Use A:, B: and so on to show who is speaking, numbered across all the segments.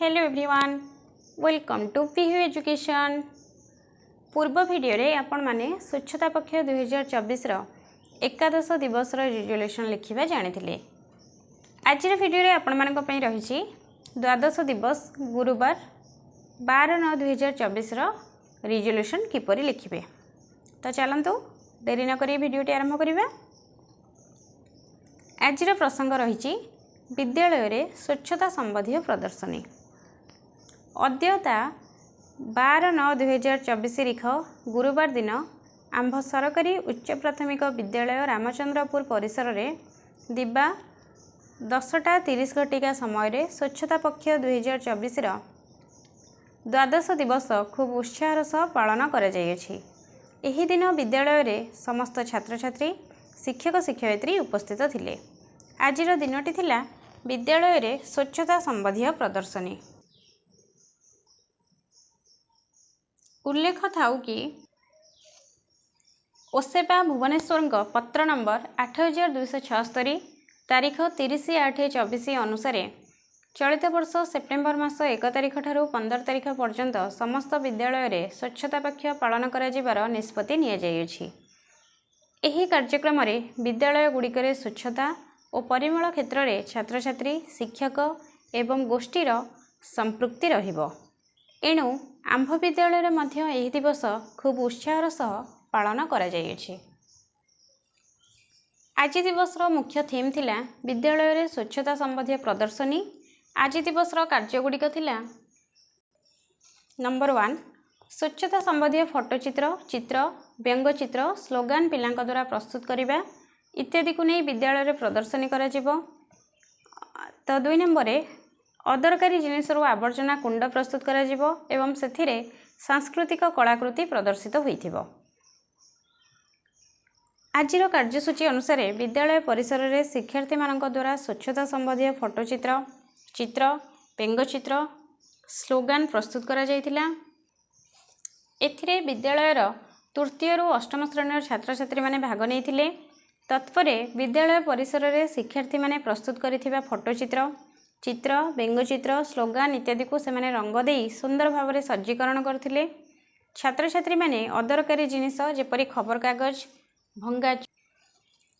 A: Hello everyone, welcome to PU education. पूर्व video रे आपण माने स्वच्छता पक्ष 2024 रो एकादश दिवस रो रिजोल्यूशन लिखिबा जानिथिले। आज वीडियो रे आपण मानक पई रहिछि द्वादश दिवस गुरुवार 12/9/2024 रो रिजोल्यूशन किपरि लिखिबे। तो चलंतु देरी न करी वीडियो टी आरंभ करिबा। आज रो प्रसंग रहिछि विद्यालय रे स्वच्छता संबंधी प्रदर्शनी। अद्यता 12/9/2024 तारीख गुरुवार दिन आंभ सरकारी उच्च प्राथमिक विद्यालय रामचंद्रपुर परिसर में दिबा 10:30 घटिका समय स्वच्छता पक्ष 2024 द्वादश दिवस खूब उत्साहर सह पालन कर एही दिन विद्यालय रे समस्त छात्र छात्री शिक्षक शिक्षयित्री उपस्थित थिले। आजिर दिनटी थिला विद्यालय रे स्वच्छता संबंधी प्रदर्शनी। उल्लेख थाउ कि ओसेपा भुवनेश्वर पत्र नंबर 8276 तारीख 30/8/24 अनुसार चलित वर्ष सेप्टेम्बर मास 1 तारीख ठारू 15 तारीख पर्यंत समस्त विद्यालय रे स्वच्छता पक्ष पालन कर निष्पत्ति निया जायछि। एही कार्यक्रम रे विद्यालय गुड़िकरे स्वच्छता और परिमल क्षेत्र में छात्र छात्री शिक्षक एवं गोष्ठीर संपृक्ति रहिबो। एणु आंभ विद्यालय मध्य एही दिवस खूब उत्साहर सह पालन करा जायछि। आज दिवस मुख्य थीम थिला विद्यालय रे स्वच्छता संबंधी प्रदर्शनी। आज दिवस कार्यगुड़िक थिला नंबर 1 स्वच्छता संबंधी फोटोचित्र चित्र व्यंगचित्र स्लोगान पिलांक द्वारा प्रस्तुत करिबा इत्यादि को नहीं विद्यालय रे प्रदर्शनी करा जिवो। तो 2 नंबर अदरकारी जिनिसरू आवर्जना कुंड प्रस्तुत करा जिवो एवं सेथिरे सांस्कृतिक कलाकृति प्रदर्शित होइथिबो। आजिर कार्यसूची अनुसार विद्यालय परिसर रे शिक्षार्थी मानक द्वारा स्वच्छता संबंधी फोटोचित्र चित्र व्यंगचित्र स्लोगान प्रस्तुत करा जायतिला। एथिरे विद्यालयर तृतीय रु अष्टम श्रेणी छात्र छात्री माने भाग नेइथिले। तत्परे विद्यालय परिसर रे शिक्षार्थी माने प्रस्तुत करिथिबा फोटोचित्र चित्र व्यंगचित्र स्लोगान इत्यादि को सेमाने रंग देई सुंदर भाव में सज्जीकरण करथिले। छात्र छात्री माने अदरकारी जिनिस जेपरि खबर कागज भंगा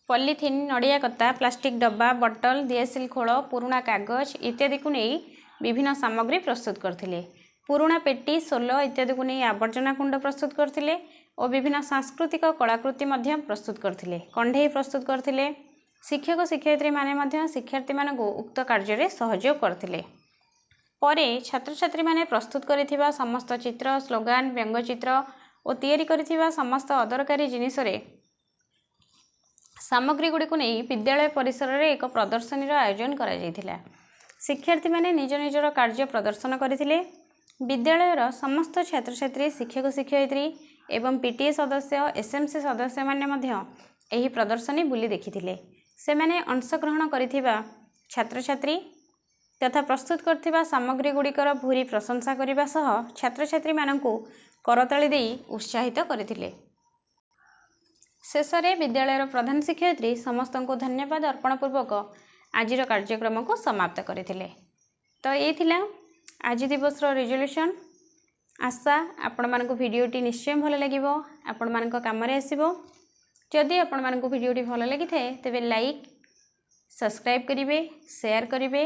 A: पॉलीथिन नड़िया कता प्लास्टिक डब्बा बटल दियासिल खोल पुराणा कागज इत्यादि को नहीं विभिन्न सामग्री प्रस्तुत करथिले। पुराणा पेटी सोलो इत्यादि को नहीं आवर्जना कुंड प्रस्तुत करथिले और विभिन्न सांस्कृतिक कलाकृति मध्य प्रस्तुत करथिले। कंढेई प्रस्तुत करथिले। शिक्षक शिक्षयित्री माने मध्य शिक्षार्थी मानकु उक्त कार्य रे सहयोग करथिले। परे छात्र छात्री माने प्रस्तुत करिथिबा समस्त चित्र स्लोगान व्यंगचित्र और तैयारी करिथिबा समस्त अदरकारी जिनिस रे सामग्री गुडी को नहीं विद्यालय परिसर रे एक प्रदर्शनी रो आयोजन करा जायथिला। शिक्षार्थी माने निज निजर कार्य प्रदर्शन करथिले। विद्यालय रो समस्त छात्र छात्री शिक्षक शिक्षयित्री एवं पीटीए सदस्य एसएमसी सदस्य माने मध्य एही प्रदर्शनी बुली देखिथिले। से माने अंशग्रहण करिथिबा छात्र छात्री तथा प्रस्तुत करथिबा सामग्री गुड़िकर भूरी प्रशंसा करिबा सह छात्र छात्री मानकु करताली देई उत्साहित करथिले। शेषरे विद्यालयर प्रधान शिक्षयित्री समस्त को धन्यवाद अर्पण पूर्वक आजिर कार्यक्रम को समाप्त करथिले। तो ये थिला आज दिवस रिजोल्यूशन। आशा आपण मानक भिडियोटी निश्चय भल लगिबो आपण मानक काम रे आसीबो। जदि आपण मानक भिडियोटी भल लगी थाए तेबे लाइक सब्सक्राइब करिवे शेयर करिवे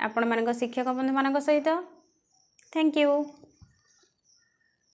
A: आपण मानक शिक्षक बंधु मानक सहित। Thank you.